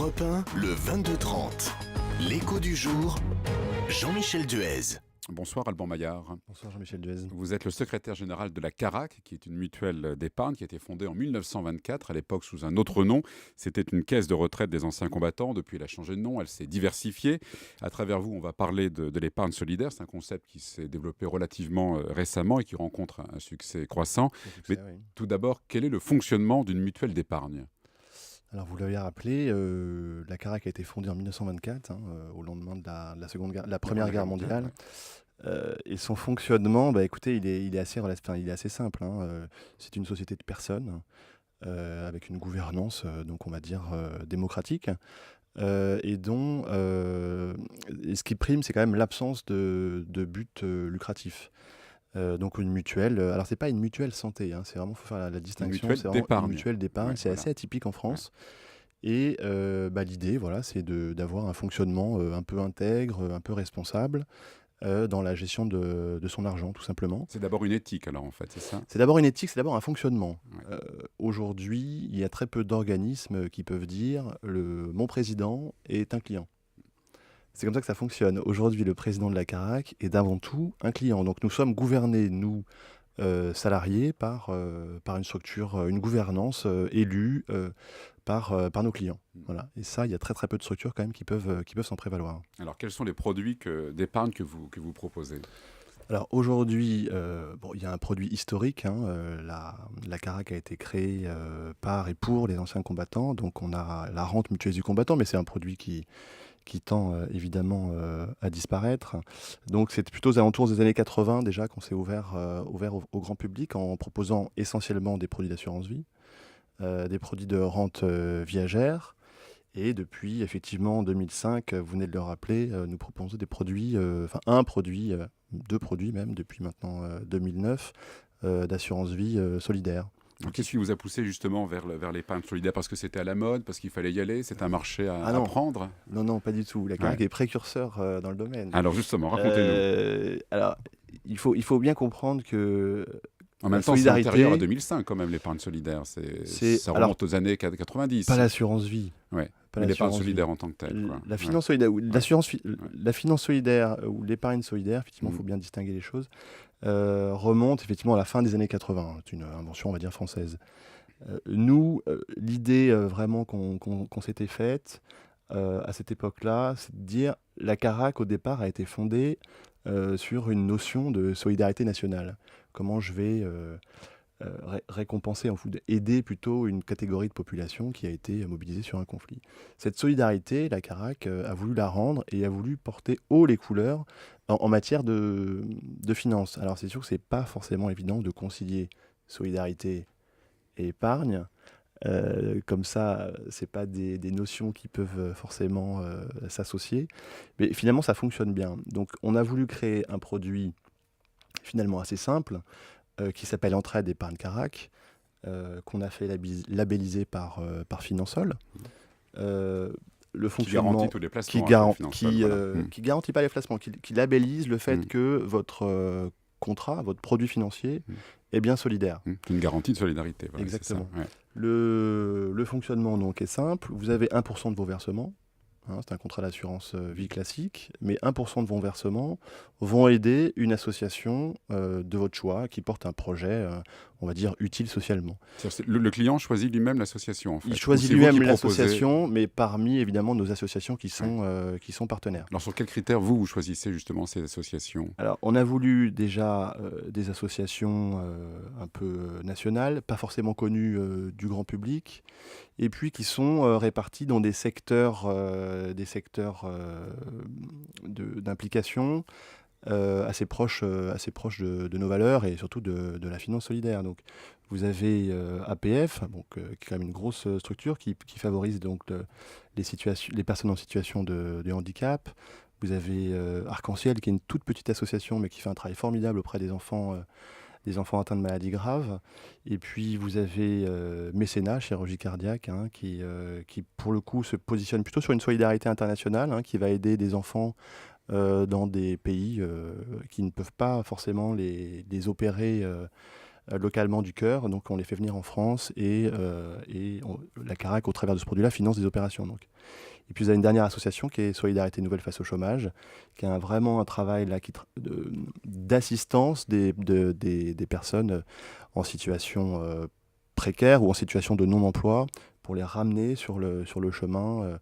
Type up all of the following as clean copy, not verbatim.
Europe 1, le 22-30. L'écho du jour, Jean-Michel Duez. Bonsoir Alban Maillard. Bonsoir Jean-Michel Duez. Vous êtes le secrétaire général de la CARAC, qui est une mutuelle d'épargne qui a été fondée en 1924, à l'époque sous un autre nom. C'était une caisse de retraite des anciens combattants. Depuis, elle a changé de nom, elle s'est diversifiée. À travers vous, on va parler de l'épargne solidaire. C'est un concept qui s'est développé relativement récemment et qui rencontre un succès croissant. Mais Oui. tout d'abord, quel est le fonctionnement d'une mutuelle d'épargne ? Alors vous l'avez rappelé, la CARAC a été fondée en 1924, au lendemain de la Première Guerre mondiale. Et son fonctionnement, écoutez, il est assez simple. C'est une société de personnes avec une gouvernance, donc on va dire démocratique, et ce qui prime, c'est quand même l'absence de but lucratif. Donc une mutuelle, alors c'est pas une mutuelle santé, c'est vraiment, faut faire la distinction, mutuelle c'est vraiment d'épargne. une mutuelle d'épargne, Ouais, c'est voilà. assez atypique en France. Et l'idée, voilà, c'est d'avoir un fonctionnement un peu intègre, un peu responsable dans la gestion de son argent, tout simplement. C'est d'abord une éthique, alors, en fait, c'est ça ? C'est d'abord une éthique, c'est d'abord un fonctionnement. Ouais. Aujourd'hui, il y a très peu d'organismes qui peuvent dire mon président est un client. C'est comme ça que ça fonctionne. Aujourd'hui, le président de la CARAC est d'avant tout un client. Donc nous sommes gouvernés, nous, salariés, par une structure, une gouvernance élue par nos clients. Voilà. Et ça, il y a très très peu de structures quand même qui peuvent s'en prévaloir. Alors, quels sont les produits d'épargne que vous proposez ? Alors aujourd'hui, il y a un produit historique. La CARAC a été créée par et pour les anciens combattants. Donc on a la rente mutualisée du combattant, mais c'est un produit qui tend évidemment à disparaître. Donc c'est plutôt aux alentours des années 80 déjà qu'on s'est ouvert au grand public en proposant essentiellement des produits d'assurance vie, des produits de rente viagère. Et depuis, effectivement, en 2005, vous venez de le rappeler, nous proposons des produits, deux produits même, depuis maintenant 2009, d'assurance vie solidaire. Qu'est-ce qui vous a poussé justement vers l'épargne solidaire ? Parce que c'était à la mode, parce qu'il fallait y aller, c'est un marché à prendre ? Non, pas du tout. La CARAC est précurseur dans le domaine. Alors justement, racontez-nous. Alors, il faut bien comprendre que En même temps, c'est antérieur à 2005 quand même, l'épargne solidaire. Ça remonte aux années 90. Pas l'assurance vie. Ouais. Mais l'épargne solidaire en tant que telle. La finance solidaire, la finance solidaire ou l'épargne solidaire, effectivement, il faut bien distinguer les choses, remonte effectivement à la fin des années 80. C'est une invention, on va dire, française. Nous, l'idée vraiment qu'on s'était faite à cette époque-là, c'est de dire la CARAC, au départ, a été fondée sur une notion de solidarité nationale. Comment je vais récompenser, aider plutôt une catégorie de population qui a été mobilisée sur un conflit. Cette solidarité, la CARAC a voulu la rendre et a voulu porter haut les couleurs en matière de finances. Alors c'est sûr que c'est pas forcément évident de concilier solidarité et épargne. Comme ça, c'est pas des notions qui peuvent forcément s'associer. Mais finalement, ça fonctionne bien. Donc on a voulu créer un produit finalement assez simple, qui s'appelle Entraide Épargne CARAC, qu'on a fait labelliser par Finansol. Le fonctionnement qui garantit tous les placements. qui garantit pas les placements, qui labellise le fait que votre contrat, votre produit financier est bien solidaire. Une garantie de solidarité. Voilà, exactement. C'est ça, ouais. Le fonctionnement donc est simple. Vous avez 1% de vos versements. C'est un contrat d'assurance vie classique, mais 1% de vos versements vont aider une association de votre choix qui porte un projet, on va dire, utile socialement. Le client choisit lui-même l'association, en fait. Il choisit lui-même l'association, mais parmi, évidemment, nos associations qui sont partenaires. Alors, sur quels critères, vous choisissez justement ces associations ? Alors, on a voulu déjà des associations un peu nationales, pas forcément connues du grand public, et puis qui sont répartis dans des secteurs d'implication assez proches de nos valeurs et surtout de la finance solidaire. Donc, vous avez APF, qui est quand même une grosse structure qui favorise donc les personnes en situation de handicap. Vous avez Arc-en-Ciel, qui est une toute petite association, mais qui fait un travail formidable auprès des enfants atteints de maladies graves. Et puis vous avez Mécénat, chirurgie cardiaque, qui pour le coup se positionne plutôt sur une solidarité internationale, qui va aider des enfants dans des pays qui ne peuvent pas forcément les opérer localement du cœur. Donc on les fait venir en France et la Carac, au travers de ce produit-là, finance des opérations. Donc. Et puis vous avez une dernière association qui est Solidarité Nouvelle face au chômage, qui a vraiment un travail là, d'assistance des personnes en situation précaire ou en situation de non-emploi pour les ramener sur le chemin.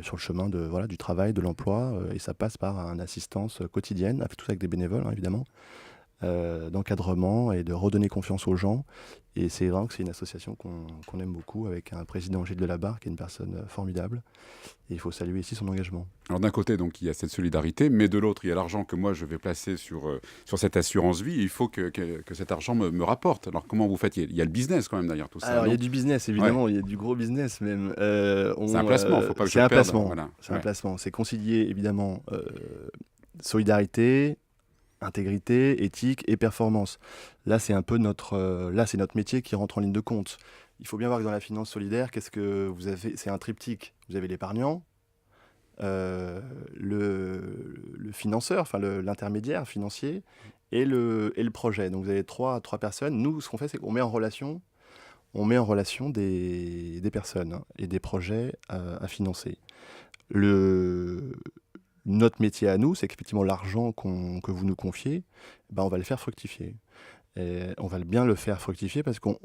Sur le chemin du travail, de l'emploi, et ça passe par une assistance quotidienne, avec tout ça avec des bénévoles, hein, évidemment, d'encadrement et de redonner confiance aux gens. Et c'est vraiment que c'est une association qu'on aime beaucoup, avec un président Gilles Delabarre, qui est une personne formidable. Et il faut saluer ici son engagement. Alors d'un côté, donc, il y a cette solidarité, mais de l'autre, il y a l'argent que moi, je vais placer sur cette assurance vie. Il faut que cet argent me rapporte. Alors comment vous faites ? Il y a le business quand même derrière tout ça. Alors il y a du business, évidemment, il y a du gros business même. C'est un placement, il ne faut pas que je le perde. C'est un placement, Voilà. C'est un placement. C'est concilier, évidemment, solidarité, intégrité, éthique et performance. Là, c'est un peu notre métier qui rentre en ligne de compte. Il faut bien voir que dans la finance solidaire, qu'est-ce que vous avez ? C'est un triptyque. Vous avez l'épargnant, le financeur, enfin l'intermédiaire financier, et le projet. Donc vous avez trois personnes. Nous, ce qu'on fait, c'est qu'on met en relation des personnes, hein, et des projets à financer. Notre métier à nous, c'est qu'effectivement l'argent que vous nous confiez, on va le faire fructifier. Et on va bien le faire fructifier parce qu'on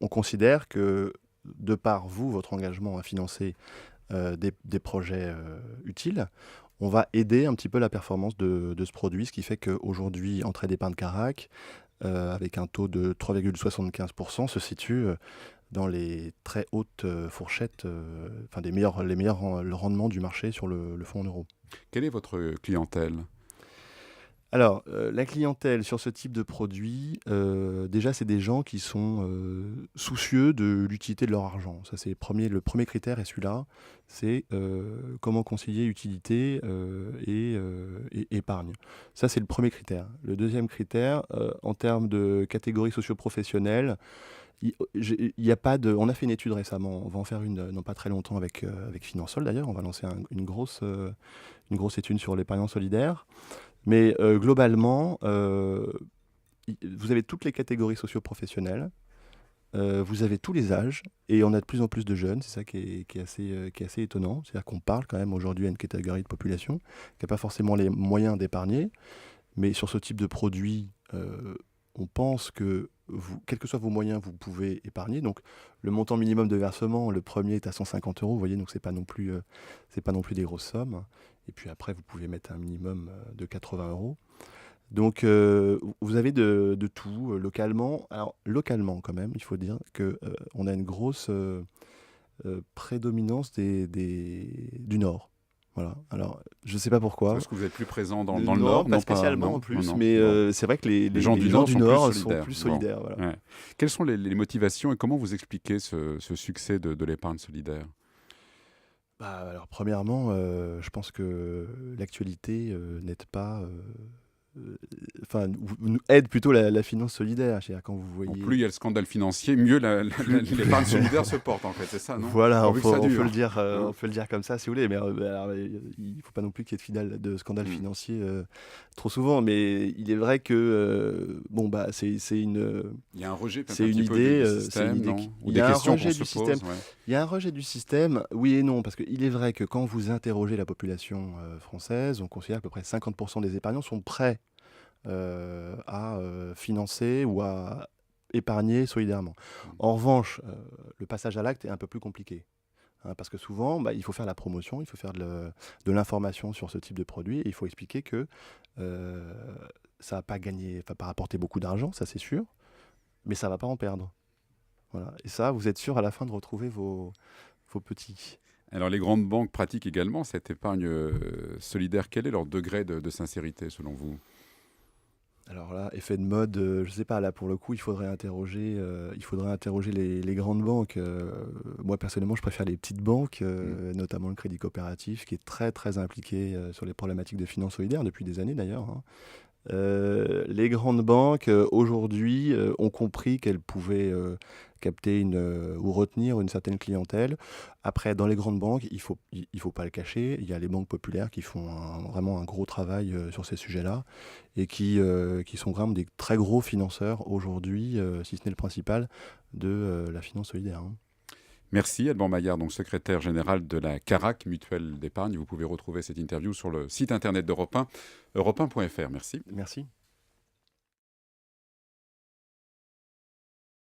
considère que, de par votre engagement à financer des projets utiles, on va aider un petit peu la performance de ce produit, ce qui fait qu'aujourd'hui, Entraide épargne Carac, avec un taux de 3,75%, se situe dans les très hautes fourchettes, les meilleurs rendements du marché sur le fonds en euros. Quelle est votre clientèle ? Alors, la clientèle sur ce type de produit, déjà, c'est des gens qui sont soucieux de l'utilité de leur argent. Ça, c'est le premier critère est celui-là. C'est comment concilier utilité et épargne. Ça, c'est le premier critère. Le deuxième critère, en termes de catégorie socio-professionnelle, il y a pas de. On a fait une étude récemment. On va en faire une, non pas très longtemps, avec Finansol d'ailleurs. On va lancer une grosse étude sur l'épargne solidaire. Mais globalement, vous avez toutes les catégories socio-professionnelles, vous avez tous les âges, et on a de plus en plus de jeunes. C'est ça qui est assez étonnant. C'est-à-dire qu'on parle quand même aujourd'hui à une catégorie de population qui n'a pas forcément les moyens d'épargner. Mais sur ce type de produit, on pense que quels que soient vos moyens, vous pouvez épargner. Donc le montant minimum de versement, le premier est à 150 €, vous voyez, donc c'est pas non plus des grosses sommes. Et puis après, vous pouvez mettre un minimum de 80 €. Donc vous avez de tout localement. Alors localement quand même, il faut dire qu'on a une grosse prédominance du Nord. Voilà. Alors, je ne sais pas pourquoi. Parce que vous êtes plus présent dans le Nord, pas spécialement en plus, mais c'est vrai que les gens du Nord sont plus solidaires. Voilà. Ouais. Quelles sont les motivations et comment vous expliquez ce succès de l'épargne solidaire ? Alors, premièrement, je pense que l'actualité n'aide pas. Nous aide plutôt la finance solidaire. C'est-à-dire quand vous voyez. Donc, plus il y a le scandale financier, mieux l'épargne solidaire se porte, en fait, c'est ça, non ? Voilà, on peut le dire comme ça si vous voulez, mais il ne faut pas non plus qu'il y ait de scandale financier trop souvent. Mais il est vrai que c'est une. Il y a un rejet, c'est une idée, du système, non ? Ou des questions questions qu'on se pose. Ouais. Il y a un rejet du système, oui et non, parce qu'il est vrai que quand vous interrogez la population française, on considère qu'à peu près 50% des épargnants sont prêts à financer ou à épargner solidairement. En revanche, le passage à l'acte est un peu plus compliqué. Parce que souvent, il faut faire la promotion, il faut faire de l'information sur ce type de produit, et il faut expliquer que ça va pas rapporter beaucoup d'argent, ça c'est sûr, mais ça va pas en perdre. Voilà. Et ça, vous êtes sûr à la fin de retrouver vos petits. Alors les grandes banques pratiquent également cette épargne solidaire. Quel est leur degré de sincérité selon vous ? Alors là, effet de mode, je ne sais pas, là pour le coup, il faudrait interroger les grandes banques. Moi personnellement, je préfère les petites banques, notamment le Crédit Coopératif, qui est très très impliqué sur les problématiques de finances solidaires depuis des années d'ailleurs. Les grandes banques, aujourd'hui, ont compris qu'elles pouvaient capter ou retenir une certaine clientèle. Après, dans les grandes banques, il faut pas le cacher, il y a les banques populaires qui font vraiment un gros travail sur ces sujets-là et qui sont vraiment des très gros financeurs aujourd'hui, si ce n'est le principal, de la finance solidaire, hein. Merci Alban Maillard, donc secrétaire général de la CARAC, mutuelle d'épargne. Vous pouvez retrouver cette interview sur le site internet d'Europe 1, europe1.fr. Merci. Merci.